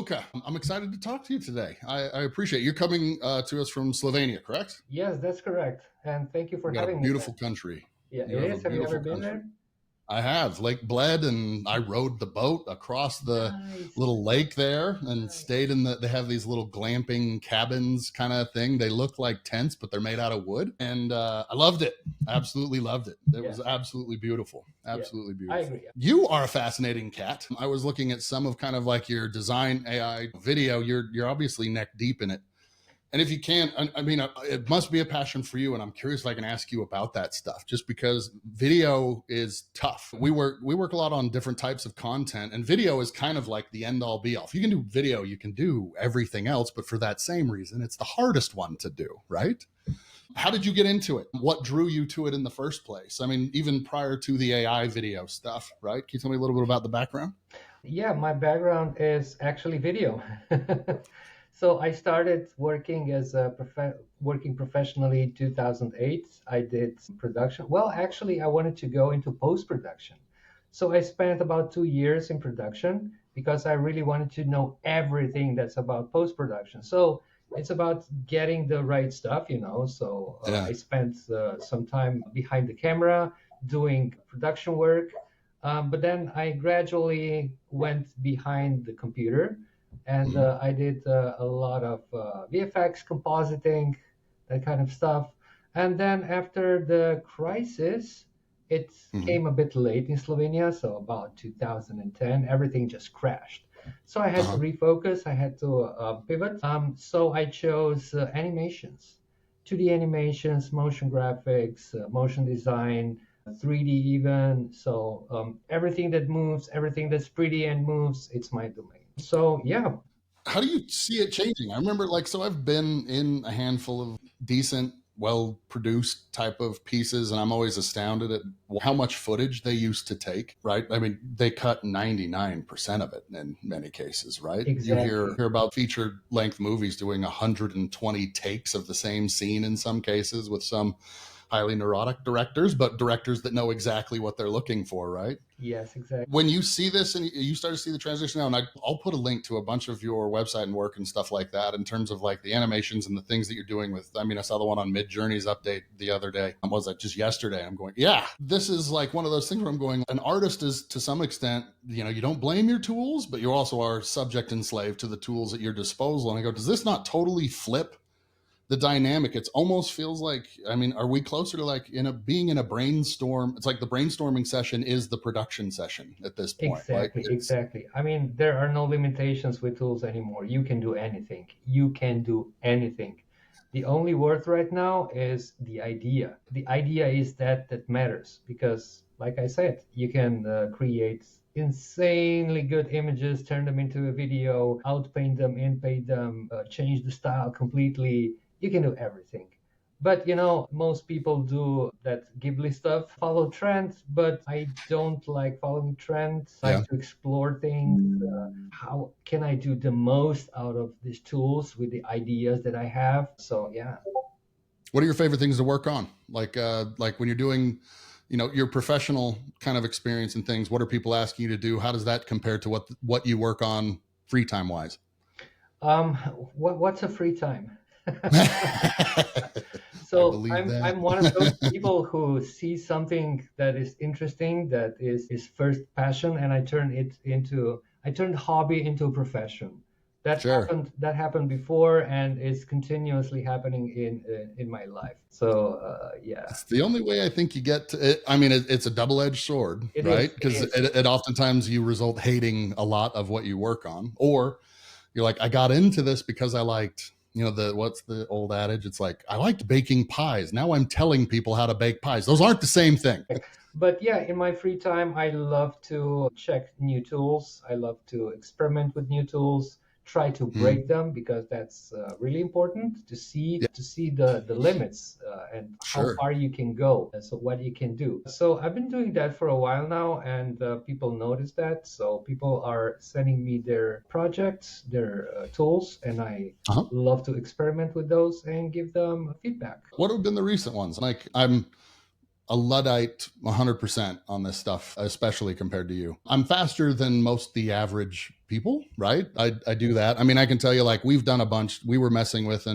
Luka. I'm excited to talk to you today. I appreciate you coming to us from Slovenia, correct? Yes, that's correct. And thank you for You got a having me there. beautiful country. Yeah, You it have a is. Have you ever beautiful been country. there? I have Lake Bled, and I rode the boat across the Nice. little lake there and Nice. stayed in they have these little glamping cabins kind of thing. They look like tents, but they're made out of wood. And I loved it. Absolutely loved it. It Yeah, was absolutely beautiful. yeah, Absolutely I beautiful. agree. You are a fascinating cat. I was looking at some of kind of like your design AI video. You're obviously neck deep in it. And if you can, I mean, it must be a passion for you. And I'm curious if I can ask you about that stuff, just because video is tough. We work a lot on different types of content, and video is kind of like the end all be all. If you can do video, you can do everything else. But for that same reason, it's the hardest one to do, right? How did you get into it? What drew you to it in the first place? I mean, even prior to the AI video stuff, right? Can you tell me a little bit about the background? Yeah, my background is actually video. So I started working as a working professionally in 2008. I did production. Well, actually, I wanted to go into post-production. So I spent about 2 years in production because I really wanted to know everything that's about post-production. So it's about getting the right stuff. So Yeah. I spent some time behind the camera doing production work. But then I gradually went behind the computer and Mhm. I did a lot of VFX, compositing, that kind of stuff. And then after the crisis, it Mhm. came a bit late in Slovenia, so about 2010, everything just crashed. So I had to Uh-huh. refocus, I had to pivot. So I chose animations, 2D animations, motion graphics, motion design, 3D even. So everything that moves, everything that's pretty and moves, it's my domain. So yeah. How do you see it changing? I remember, like, so I've been in a handful of decent, well produced type of pieces, and I'm always astounded at how much footage they used to take, right? I mean, they cut 99% of it in many cases, right? You Exactly. hear about feature length movies doing 120 takes of the same scene in some cases with some highly neurotic directors, but directors that know exactly what they're looking for, right? Yes, exactly. When you see this and you start to see the transition now, and I'll put a link to a bunch of your website and work and stuff like that in terms of like the animations and the things that you're doing with, I mean, I saw the one on Midjourney's update the other day. Was that just yesterday? I'm going, yeah, this is like one of those things where I'm going, an artist is to some extent, you don't blame your tools, but you also are subject and slave to the tools at your disposal. And I go, does this not totally flip the dynamic? It's almost feels like, I mean, are we closer to like being in a brainstorm? It's like the brainstorming session is the production session at this point. Like Exactly, it's exactly. I mean, there are no limitations with tools anymore. You can do anything. You can do anything. The only word right now is the idea. The idea is that matters because, like I said, you can create insanely good images, turn them into a video, outpaint them, inpaint them, change the style completely. You can do everything. But most people do that Ghibli stuff, follow trends, but I don't like following trends. I yeah. like to explore things. How can I do the most out of these tools with the ideas that I have? So yeah. What are your favorite things to work on? Like when you're doing, your professional kind of experience and things, what are people asking you to do? How does that compare to what you work on free time wise? Um, what's a free time? I So believe that. I'm one of those people who sees something that is interesting, that is his first passion, and I turned hobby into a profession. Sure. That happened before, and it's continuously happening in my life. So yeah, It's the only way I think you get to it. I mean, it's a double-edged sword, it right? is. It Because is. it oftentimes you result hating a lot of what you work on, or you're like, I got into this because I liked, what's the old adage? It's like, I liked baking pies. Now I'm telling people how to bake pies. Those aren't the same thing. But yeah, in my free time, I love to check new tools. I love to experiment with new tools, try to Mm, break them because that's really important yeah, to see the limits and how sure. far you can go. And so what you can do. So I've been doing that for a while now, and people notice that. So people are sending me their projects, their tools, and I Uh-huh. love to experiment with those and give them feedback. What have been the recent ones? Like, I'm a Luddite 100% on this stuff, especially compared to you. I'm faster than most the average people, right? I do that. I mean, I can tell you, like, we've done a bunch. We were messing with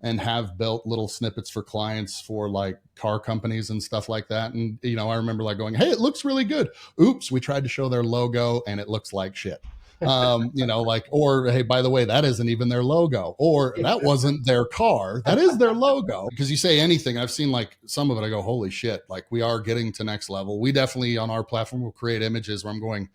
and have built little snippets for clients for like car companies and stuff like that. And, you know, I remember like going, hey, it looks really good. Oops, we tried to show their logo and it looks like shit. You know, like, or hey, by the way, that isn't even their logo, or that wasn't their car, that is their logo. Because you say anything, I've seen like some of it, I go, holy shit, like we are getting to next level. We definitely on our platform will create images where I'm going,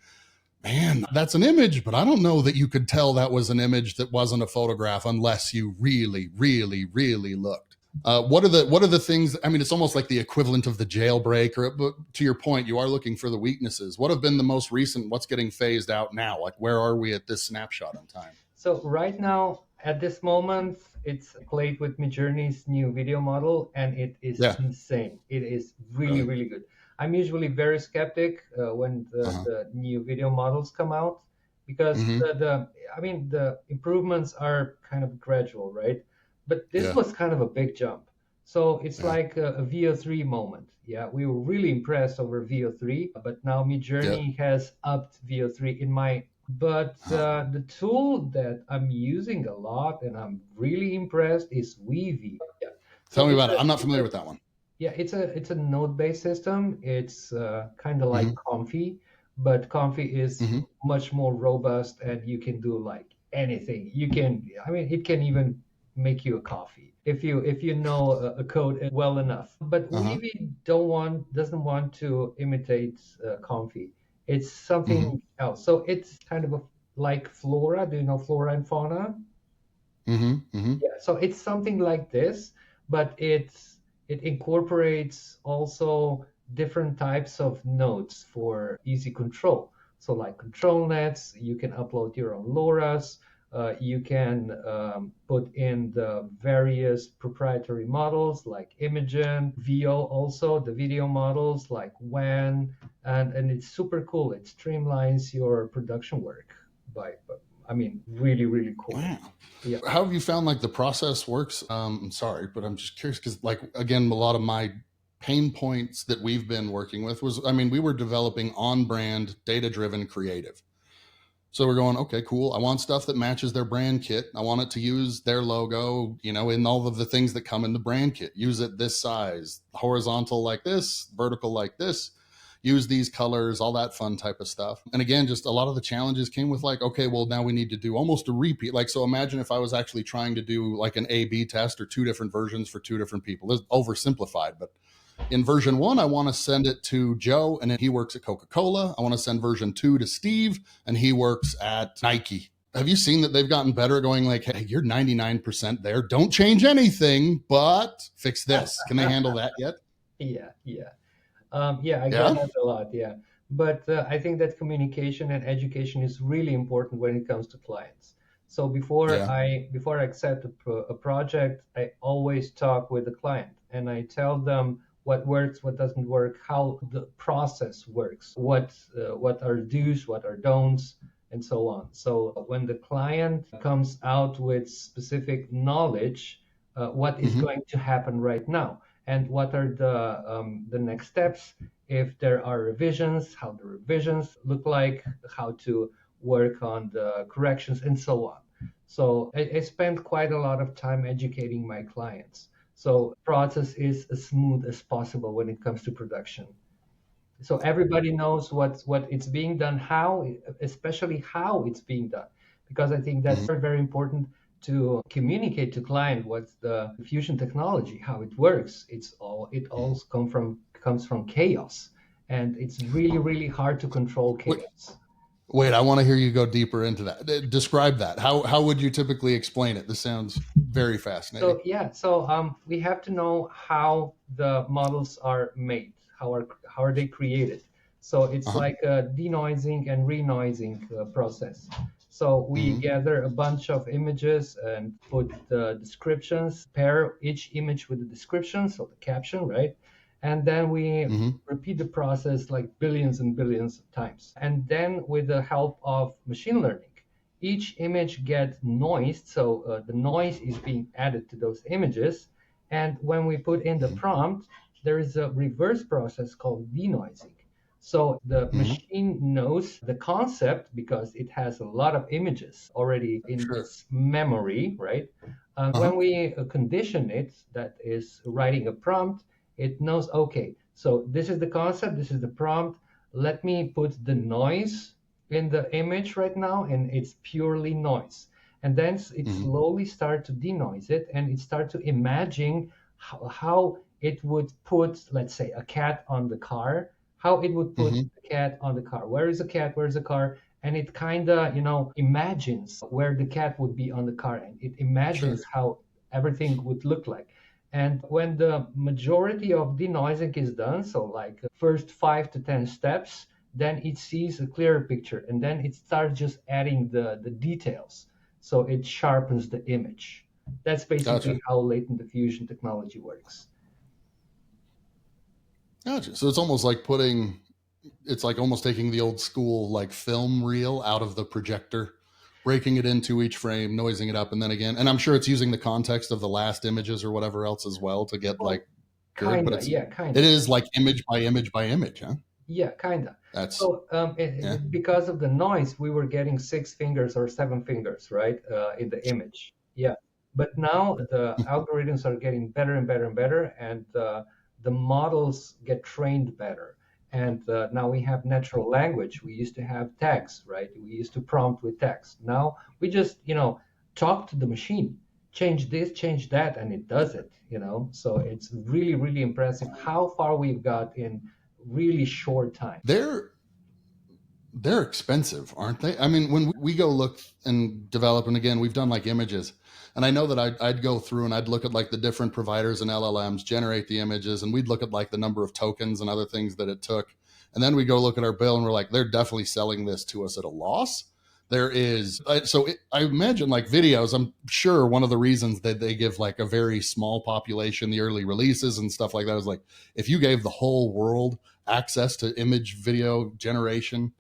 man, that's an image, but I don't know that you could tell that was an image that wasn't a photograph unless you really, really, really looked. What are the things? I mean, it's almost like the equivalent of the jailbreak. Or, but to your point, you are looking for the weaknesses. What have been the most recent? What's getting phased out now? Like, where are we at this snapshot in time? So right now, at this moment, it's played with Midjourney's new video model, and it is insane. It is really, really good. I'm usually very skeptic when the new video models come out because the improvements are kind of gradual, right? But this was kind of a big jump. So it's like a VO3 moment. Yeah, we were really impressed over VO3, but now Midjourney has upped VO3 in my. But the tool that I'm using a lot and I'm really impressed is Weavy. Yeah. Tell me about it. I'm not familiar with that one. Yeah, it's a node-based system. It's kind of like Comfy, but Comfy is much more robust and you can do like anything. It can even make you a coffee if you know a code well enough. But Weavy doesn't want to imitate Comfy. It's something else. So it's kind of like Flora. Do you know Flora and Fauna? Yeah. So it's something like this, but it incorporates also different types of nodes for easy control. So like control nets, you can upload your own LoRa's. You can put in the various proprietary models like Imagen, VO also, the video models like WAN, and it's super cool. It streamlines your production work really, really cool. Wow. Yeah. How have you found like the process works? I'm sorry, but I'm just curious because like, again, a lot of my pain points that we've been working with was, I mean, we were developing on-brand, data-driven creative. So we're going, okay, cool. I want stuff that matches their brand kit. I want it to use their logo, you know, in all of the things that come in the brand kit. Use it this size, horizontal like this, vertical like this. Use these colors, all that fun type of stuff. And again, just a lot of the challenges came with like, okay, well, now we need to do almost a repeat. Like, so imagine if I was actually trying to do like an A/B test or two different versions for two different people. This is oversimplified, but in version 1, I want to send it to Joe, and he works at Coca-Cola. I want to send version 2 to Steve, and he works at Nike. Have you seen that they've gotten better at going like, hey, you're 99% there. Don't change anything, but fix this. Can they handle that yet? Yeah. I get that a lot, But I think that communication and education is really important when it comes to clients. So before I accept a project, I always talk with the client and I tell them what works, what doesn't work, how the process works, what are do's, what are don'ts, and so on. So when the client comes out with specific knowledge, what is going to happen right now? And what are the next steps if there are revisions, how the revisions look like, how to work on the corrections, and so on. So I spend quite a lot of time educating my clients. So the process is as smooth as possible when it comes to production. So everybody knows what it's being done, how, especially how it's being done, because I think that's very, very important to communicate to client what's the fusion technology, how it works. It all comes from chaos, and it's really, really hard to control chaos. Wait, I want to hear you go deeper into that. Describe that. How would you typically explain it? This sounds very fascinating. So we have to know how the models are made. How are they created? So it's like a denoising and renoising process. So we gather a bunch of images and put the descriptions, pair each image with the description, so the caption, right? And then we repeat the process like billions and billions of times. And then with the help of machine learning, each image gets noised. So the noise is being added to those images. And when we put in the prompt, there is a reverse process called denoising. So the Hmm. machine knows the concept because it has a lot of images already in Sure. its memory, right? When Uh-huh. we condition it, that is writing a prompt, it knows, okay, so this is the concept, this is the prompt. Let me put the noise in the image right now, and it's purely noise. And then it Hmm. slowly start to denoise it, and it start to imagine how it would put, let's say, a cat on the car, how it would put Hmm. the cat on the car. Where is the cat? Where's the car? And it kind of, imagines where the cat would be on the car, and it Sure. imagines how everything would look like. And when the majority of denoising is done, so like first 5 to 10 steps, then it sees a clearer picture, and then it starts just adding the details. So it sharpens the image. That's Gotcha. basically how latent diffusion technology works. Gotcha. So it's almost like putting, it's like almost taking the old school like film reel out of the projector, breaking it into each frame, noising it up, and then again. And I'm sure it's using the context of the last images or whatever else as well to get Well, like good, but kinda, yeah, it kinda. is like image by image by image, huh? Yeah, kinda. That's So yeah. because of the noise, we were getting 6 fingers or 7 fingers, right, in the image. Yeah. But now the algorithms are getting better and better and better, and the models get trained better. And now we have natural language. We used to have text, right? We used to prompt with text. Now we just, talk to the machine, change this, change that, and it does it, So it's really, really impressive how far we've got in really short time. They're they're expensive, aren't they? I mean, when we go look and develop, and again, we've done like images, and I know that I'd go through and I'd look at like the different providers and LLMs generate the images, and we'd look at like the number of tokens and other things that it took, and then we go look at our bill and we're like, they're definitely selling this to us at a loss. There is I imagine like videos. I'm sure one of the reasons that they give like a very small population the early releases and stuff like that is like if you gave the whole world access to image video generation,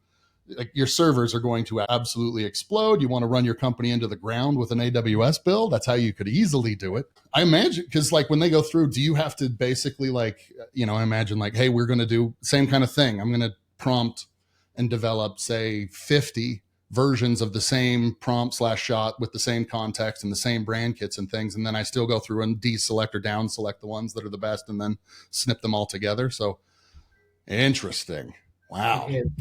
like your servers are going to absolutely explode. You want to run your company into the ground with an AWS build. That's how you could easily do it. I imagine because like when they go through, do you have to basically like, I imagine like, hey, we're going to do same kind of thing. I'm going to prompt and develop say 50 versions of the same prompt slash shot with the same context and the same brand kits and things. And then I still go through and deselect or down select the ones that are the best and then snip them all together. So interesting. It Wow. is.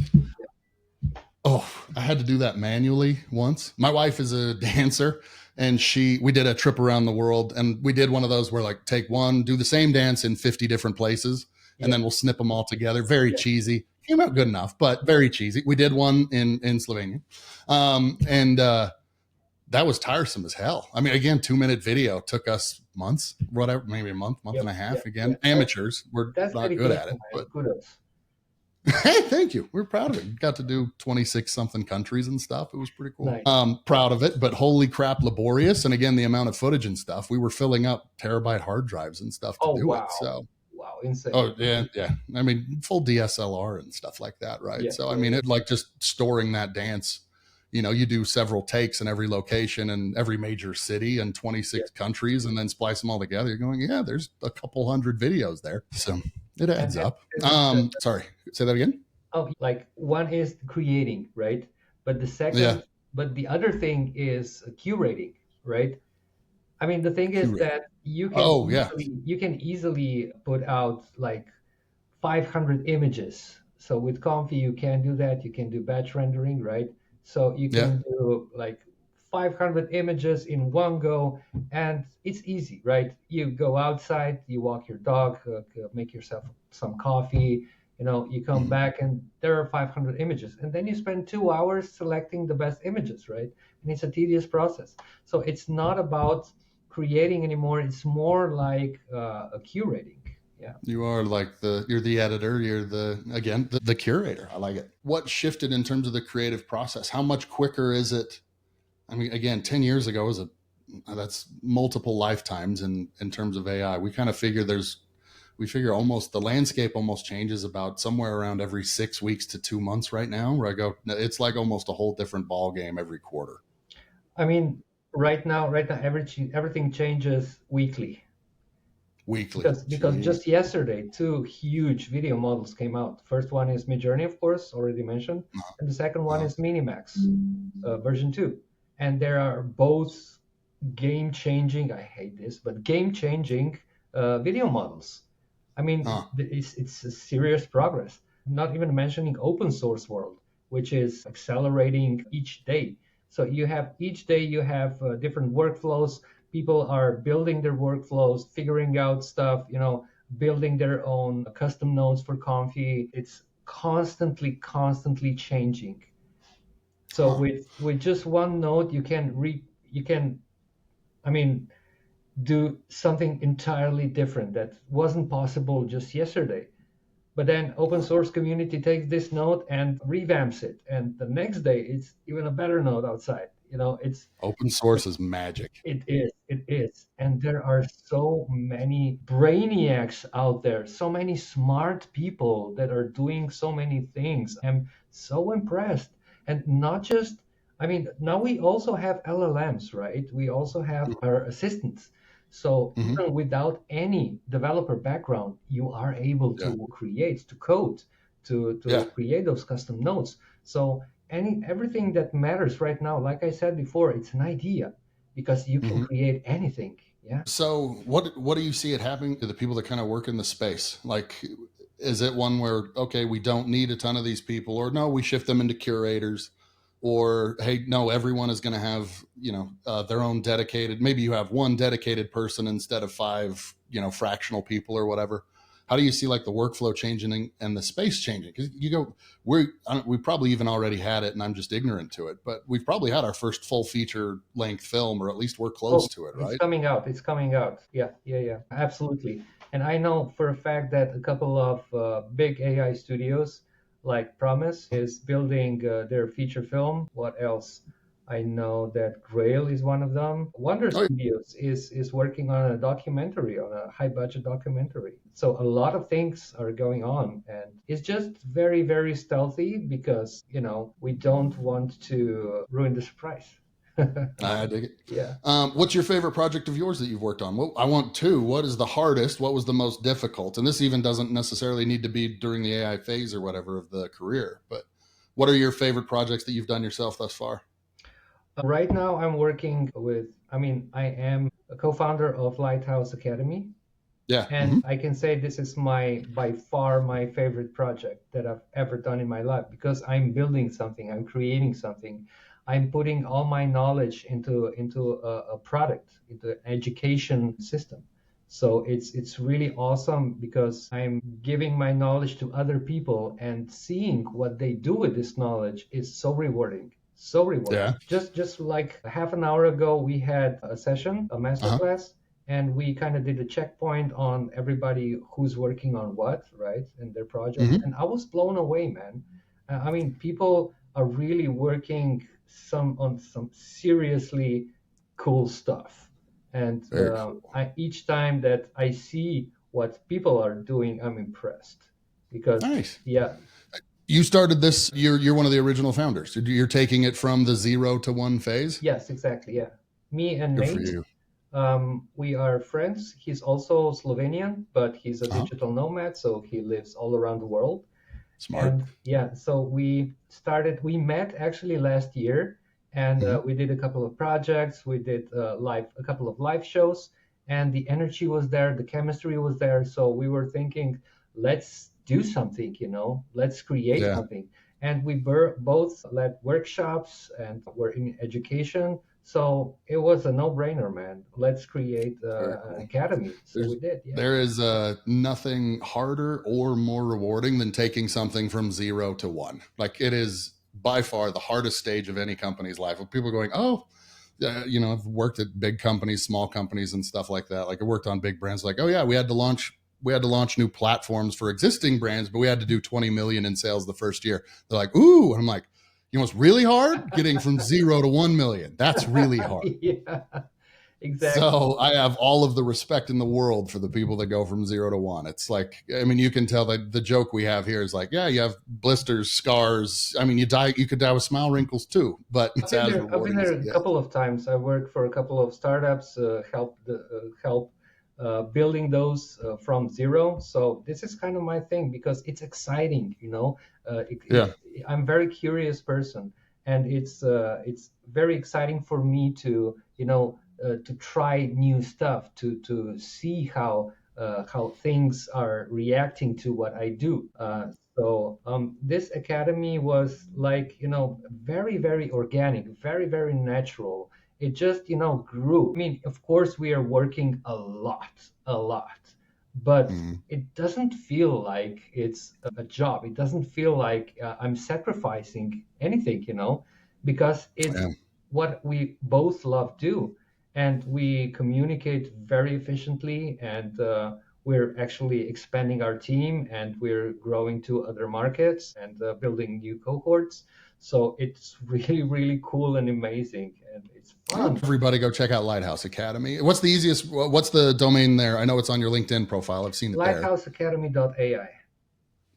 Oh, I had to do that manually once. My wife is a dancer and we did a trip around the world and we did one of those where like take one, do the same dance in 50 different places and Yeah, then we'll snip them all together. Very yeah, cheesy. Came out good enough, but very cheesy. We did one in Slovenia. And that was tiresome as hell. I mean, again, 2-minute video took us months, whatever, maybe a month, month yeah, and a yeah, half. yeah. Again, amateurs, we're That's not good at dedication, it, man. but Kudos. hey, thank you. We're proud of it. Got to do 26 something countries and stuff. It was pretty cool. Nice. Proud of it, but holy crap, laborious. And again, the amount of footage and stuff, we were filling up terabyte hard drives and stuff to Oh, do it. wow. So, Wow, insane. oh, yeah, yeah. I mean, full DSLR and stuff like that, right? Yeah, So, I yeah, mean, yeah, it like just storing that dance. You do several takes in every location and every major city and yeah. 26 countries and then splice them all together. You're going, yeah, there's a couple hundred videos there. So it And adds up. the Sorry, say that again. oh, like one is creating, right? But the Yeah. second, but the other thing is curating, right? I mean, the thing is Curating. that Oh yeah, you can easily put out like 500 images. So with Comfy, you can do that. You can do batch rendering, right? So you yeah. can do like 500 images in one go, and it's easy, right? You go outside, you walk your dog, make yourself some coffee. You come Mhm. back, and there are 500 images, and then you spend 2 hours selecting the best images, right? And it's a tedious process. So it's not about creating anymore. It's more like a curating. Yeah. You are like you're the editor. You're the curator. I like it. What shifted in terms of the creative process? How much quicker is it? I mean, again, 10 years ago was that's multiple lifetimes in terms of AI. We figure almost the landscape almost changes about somewhere around every 6 weeks to 2 months right now. Where I go, it's like almost a whole different ball game every quarter. I mean, right now, everything changes weekly. Weekly. Because Jeez. just yesterday, two huge video models came out. First one is Midjourney, of course, already mentioned, and the second one Uh, is Minimax version 2. And they are both game changing. I hate this, but game changing video models. I mean, uh, it's a serious progress. Not even mentioning open source world, which is accelerating each day. So you have each day you have different workflows. People are building their workflows, figuring out stuff, building their own custom nodes for Comfy. It's constantly changing. So huh. with just one node, you can, I mean, do something entirely different that wasn't possible just yesterday. But then open source community takes this node and revamps it, and the next day it's even a better node outside. Open source is magic. It is, and there are so many brainiacs out there, so many smart people that are doing so many things. I'm so impressed. And not just, I mean, now we also have LLMs, right? We also have our assistants. So Hmm. even without any developer background, you are able Yeah. to create, to code, Yeah. to create those custom nodes. So everything that matters right now, like I said before, it's an idea, because you can Hmm. create anything. Yeah. So what do you see it happening to the people that kind of work in the space? Like, is it one where, okay, we don't need a ton of these people, or no, we shift them into curators, or hey, no, everyone is going to have their own dedicated. Maybe you have one dedicated person instead of five fractional people or whatever. How do you see like the workflow changing and the space changing? Because we probably even already had it, and I'm just ignorant to it. But we've probably had our first full feature length film, or at least we're close Oh, to it, it's right? coming out. It's coming out. Yeah, yeah, yeah. Absolutely. And I know for a fact that a couple of big AI studios like Promise is building their feature film. What else? I know that Grail is one of them. Wonder Oh, Studios is working on a documentary, on a high budget documentary. So a lot of things are going on, and it's just very, very stealthy because, we don't want to ruin the surprise. I dig it. Yeah. What's your favorite project of yours that you've worked on? Well, I want two. What is the hardest? What was the most difficult? And this even doesn't necessarily need to be during the AI phase or whatever of the career, but what are your favorite projects that you've done yourself thus far? Right now, I'm working with, I am a co-founder of Lighthouse Academy, Yeah. and Hmm. I can say this is by far my favorite project that I've ever done in my life, because I'm building something, I'm creating something, I'm putting all my knowledge into a product, into an education system. So it's really awesome because I'm giving my knowledge to other people, and seeing what they do with this knowledge is so rewarding. So rewarding. Yeah. Just like half an hour ago, we had a session, a Uh-huh. masterclass, and we kind of did a checkpoint on everybody who's working on what, right, in their project. Hmm. And I was blown away, man. People are really working on some seriously cool stuff. And Very cool. each time that I see what people are doing, I'm impressed. Because, Nice. yeah, You started this. You're one of the original founders. You're taking it from the 0 to 1 phase. yes, exactly, yeah. Me and Good for Nate, you. we are friends. He's also Slovenian, but he's a Uh-huh. digital nomad, so he lives all around the world. Smart. And yeah, so we met actually last year, and Hmm. we did a couple of projects. We did a couple of live shows, and the energy was there, the chemistry was there. So we were thinking, let's do something, let's create Yeah. something. And we both led workshops and were in education. So it was a no-brainer, man. Let's create Very an cool. academy. So There's we did, yeah. there is nothing harder or more rewarding than taking something from 0 to 1. Like, it is by far the hardest stage of any company's life. With people going, oh, I've worked at big companies, small companies, and stuff like that. Like, I worked on big brands. Like, oh yeah, we had to launch new platforms for existing brands, but we had to do 20 million in sales the first year. They're like, ooh, and I'm like, it's really hard getting from 0 to 1 million. That's really hard. Yeah, exactly. So I have all of the respect in the world for the people that go from 0 to 1. It's like, I mean, you can tell that the joke we have here is like, yeah, you have blisters, scars. I mean, you could die with smile wrinkles too, but I've it's been as there. I've been rewarding as there it a gets. couple of times. I worked for a couple of startups, help building those from zero. So this is kind of my thing because it's exciting, you know. Yeah. I'm a very curious person, and it's very exciting for me to, you know, to try new stuff, to see how things are reacting to what I do. So this academy was like, you know, very, very organic, very, very natural. It just, you know, grew. I mean, of course, we are working a lot, but Mhm. it doesn't feel like it's a job. It doesn't feel like I'm sacrificing anything, you know, because it's Yeah. what we both love do, and we communicate very efficiently, and we're actually expanding our team, and we're growing to other markets and building new cohorts. So it's really, really cool and amazing, and it's fun. Everybody go check out Lighthouse Academy. What's the easiest? What's the domain there? I know it's on your LinkedIn profile. I've seen it there. Lighthouseacademy.ai.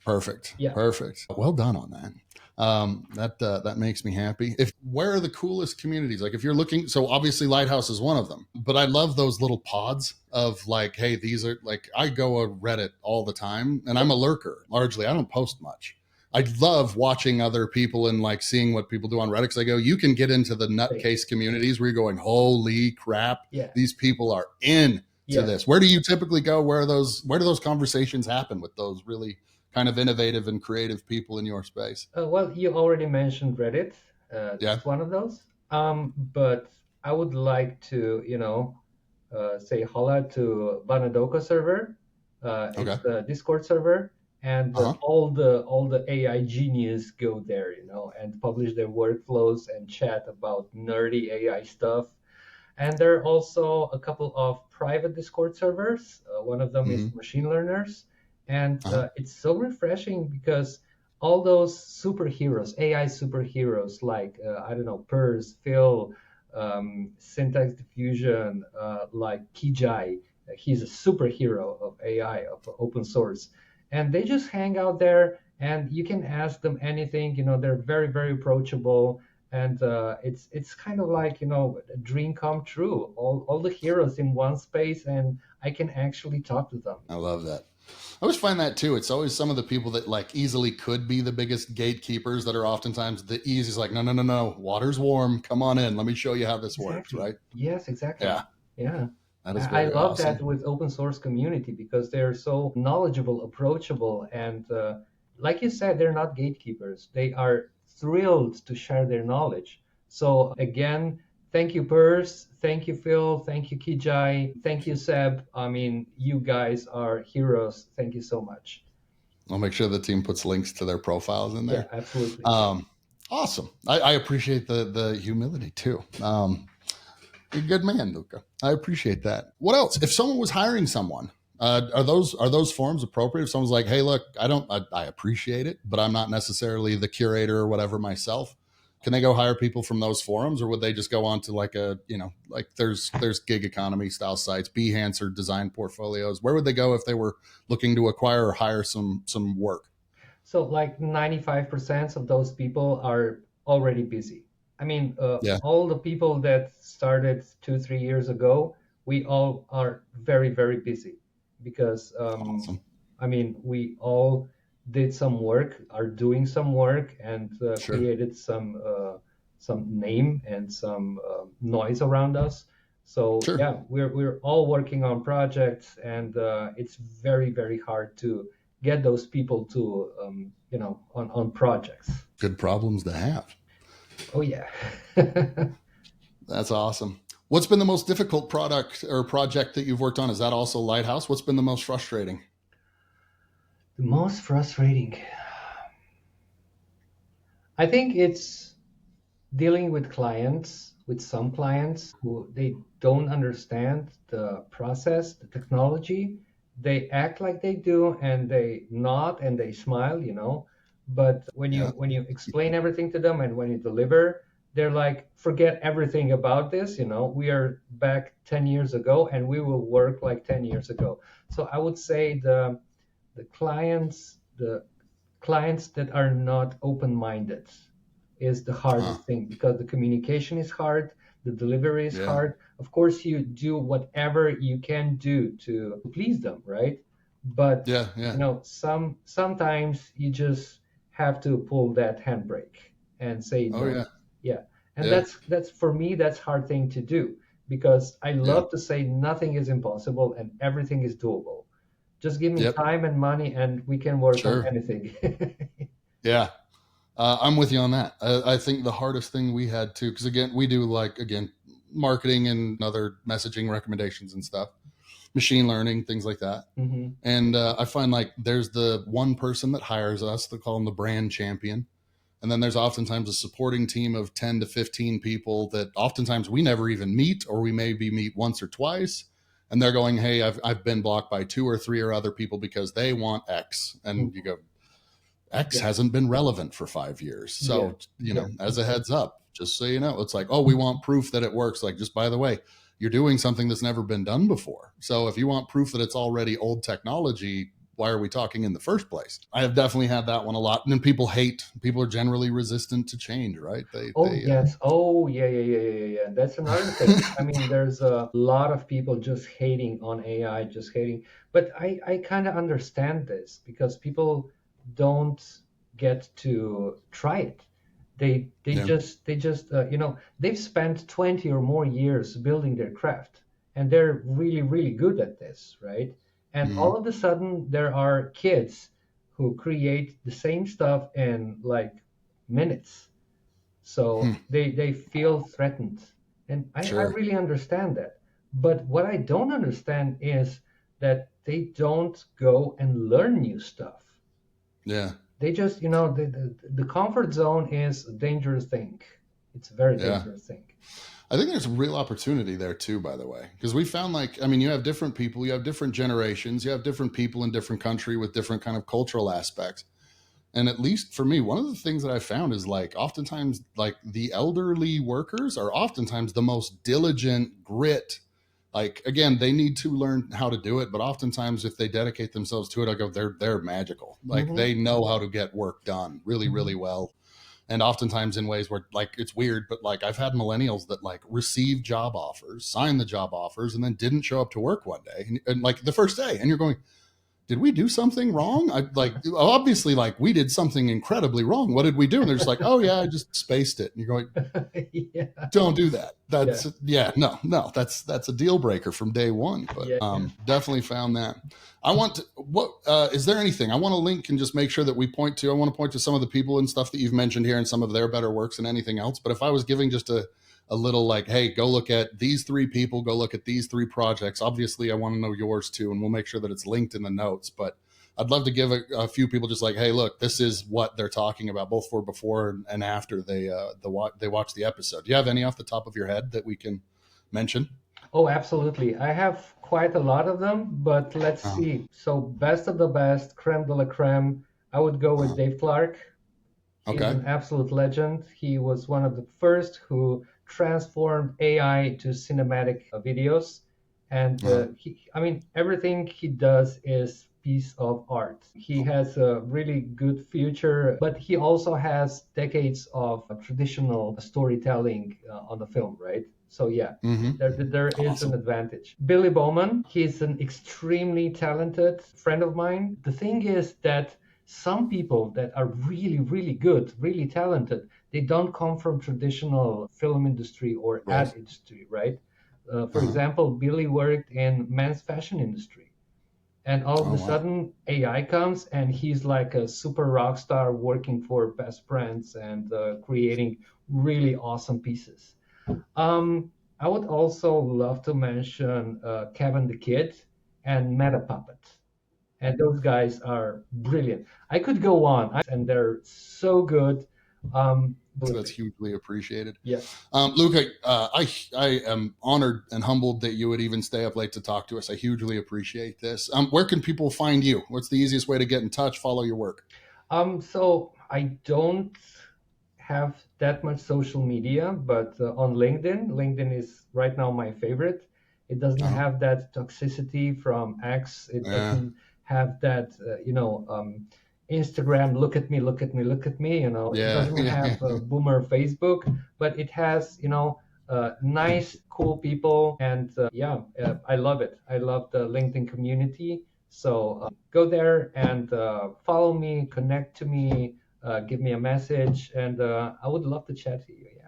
Perfect. Yeah. Perfect. Well done on that. That makes me happy. If where are the coolest communities? Like if you're looking, so obviously Lighthouse is one of them, but I love those little pods of like, hey, these are like I go on Reddit all the time, and I'm a lurker largely. I don't post much. I love watching other people and like seeing what people do on Reddit. Because I go, you can get into the nutcase communities where you're going, holy crap, Yeah. these people are in to Yeah. this. Where do you typically go? Where do those conversations happen with those really kind of innovative and creative people in your space? Well, you already mentioned Reddit. Yeah. That's one of those. But I would like to, you know, say holla to Banadoko server. Okay. It's the Discord server, and Uh huh. all the AI genius go there, you know, and publish their workflows and chat about nerdy AI stuff. And there are also a couple of private Discord servers. One of them Mm-hmm. is machine learners. And Uh huh. it's so refreshing because all those superheroes, AI superheroes like, I don't know, Purse, Phil, Syntax Diffusion, like Kijai, he's a superhero of AI, of open source. And they just hang out there and you can ask them anything. You know, they're very, very approachable, and it's kind of like, you know, a dream come true. All the heroes in one space, and I can actually talk to them. I love that. I always find that too. It's always some of the people that like easily could be the biggest gatekeepers that are oftentimes the easiest. Like, no, no, no, no. Water's warm. Come on in. Let me show you how this works. Exactly. Right? Yes, exactly. Yeah. Yeah. That is I very love awesome. that with open source community because they're so knowledgeable, approachable, and like you said, they're not gatekeepers. They are thrilled to share their knowledge. So again, thank you, Purse. Thank you, Phil. Thank you, Kijai. Thank you, Seb. I mean, you guys are heroes. Thank you so much. I'll make sure the team puts links to their profiles in Yeah, there. absolutely. Um, awesome. I appreciate the humility too. You're a good man, Luka. I appreciate that. What else? If someone was hiring someone, are those forms appropriate? If someone's like, "Hey, look, I appreciate it, but I'm not necessarily the curator or whatever myself." Can they go hire people from those forums, or would they just go on to like like there's gig economy style sites, Behance or design portfolios? Where would they go if they were looking to acquire or hire some work? So like 95% of those people are already busy. I mean, Yeah, all the people that started 2, 3 years ago, we all are very, very busy because, awesome. I mean, we all did some work, are doing some work, and Sure, created some name and some noise around us. So sure. yeah, we're all working on projects, and it's very, very hard to get those people to you know, on projects. Good problems to have. Oh yeah. That's awesome. What's been the most difficult product or project that you've worked on? Is that also Lighthouse? What's been the most frustrating? The most frustrating, I think it's dealing with clients, with some clients who they don't understand the process, the technology. They act like they do, and they nod and they smile, you know. But Yeah. when you explain everything to them and when you deliver, they're like, forget everything about this, you know. We are back 10 years ago and we will work like 10 years ago. So I would say the clients that are not open-minded is the Uh, hardest thing because the communication is hard, The delivery is Yeah. hard. Of course, you do whatever you can do to please them, right? But Yeah. Yeah. sometimes you just have to pull that handbrake and say Oh no. yeah. Yeah. And Yeah. that's for me, that's hard thing to do because I Yeah. love to say nothing is impossible and everything is doable. Just give me Yep. time and money and we can work on Sure. anything. Yeah. I'm with you on that. I think the hardest thing we had too, because again, we do like, again, marketing and other messaging recommendations and stuff, machine learning, things like that. Hmm. And I find like there's the one person that hires us, they call them the brand champion. And then there's oftentimes a supporting team of 10 to 15 people that oftentimes we never even meet, or we maybe meet once or twice. And they're going, hey, I've been blocked by two or three or other people because they want X. And you go, X Yeah, hasn't been relevant for 5 years. yeah, So, yeah, as a heads up, just so you know, it's like, oh, we want proof that it works. Like, just by the way, you're doing something that's never been done before. So if you want proof that it's already old technology, why are we talking in the first place? I have definitely had that one a lot. And then people are generally resistant to change, right? Oh yes. Oh yeah, yeah, yeah, yeah, yeah, yeah. That's another thing. I mean, there's a lot of people just hating on AI, just hating. But I kind of understand this because people don't get to try it. yeah. They've spent 20 or more years building their craft, and they're really, really good at this, right? And Hmm. all of a sudden, there are kids who create the same stuff in like minutes, so Hmm. they feel threatened. And I Sure. really understand that. But what I don't understand is that they don't go and learn new stuff. Yeah. They just, the comfort zone is a dangerous thing. It's a very Yeah. dangerous thing. I think there's a real opportunity there too, by the way, because we found like, I mean, you have different people, you have different generations, you have different people in different country with different kind of cultural aspects. And at least for me, one of the things that I found is like oftentimes like the elderly workers are oftentimes the most diligent grit. Like again, they need to learn how to do it, but oftentimes if they dedicate themselves to it, I go, they're magical. Like Hmm. they know how to get work done really, really Hmm. well. And oftentimes in ways where like it's weird, but like I've had millennials that like receive job offers, sign the job offers, and then didn't show up to work one day, and like the first day, and you're going, did we do something wrong? I like obviously like we did something incredibly wrong. What did we do? And they're just like, oh yeah, I just spaced it. And you're going, Yeah, don't do that. yeah, That's yeah, no, that's a deal breaker from day one. But yeah, yeah. definitely found that. I want to what is there anything I want to link and just make sure that we point to? I want to point to some of the people and stuff that you've mentioned here and some of their better works and anything else. But if I was giving just a little like, hey, go look at these three people, go look at these three projects. Obviously, I want to know yours too, and we'll make sure that it's linked in the notes. But I'd love to give a few people just like, hey, look, this is what they're talking about, both for before and after they watch the episode. Do you have any off the top of your head that we can mention? Oh, absolutely. I have quite a lot of them, but let's Oh, see. So, best of the best, creme de la creme. I would go with uh, Dave Clark. He's okay. an absolute legend. He was one of the first who transformed AI to cinematic videos. And Uh, I mean, everything he does is piece of art. He has a really good future, but he also has decades of traditional storytelling on the film, right? So yeah, mm-hmm. there is an Awesome. advantage. Billy Bowman, he's an extremely talented friend of mine. The thing is that some people that are really, really good, really talented, they don't come from traditional film industry or Right. ad industry, right? For Uh-huh. example, Billy worked in men's fashion industry, and all of Oh a wow. sudden AI comes and he's like a super rock star working for best brands and creating really awesome pieces. I would also love to mention Kevin the Kid and Meta Puppet, and those guys are brilliant. I could go on, and they're so good. That's Absolutely. hugely appreciated. Yeah. Luca, I am honored and humbled that you would even stay up late to talk to us. I hugely appreciate this. Where can people find you? What's the easiest way to get in touch, follow your work? So I don't have that much social media, but on LinkedIn, LinkedIn is right now my favorite. It doesn't Uh-huh. have that toxicity from X. It Yeah. doesn't have that, Instagram, look at me, look at me, look at me. It Yeah. doesn't Yeah. have boomer Facebook, but it has, nice, cool people. And I love it. I love the LinkedIn community. So go there and follow me, connect to me, give me a message, and I would love to chat to you. Yeah.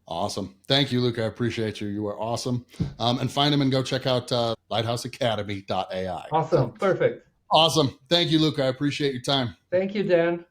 Awesome. Thank you, Luka. I appreciate you. You are awesome. And find him and go check out lighthouseacademy.ai. Awesome. Perfect. Awesome. Thank you, Luka. I appreciate your time. Thank you, Dan.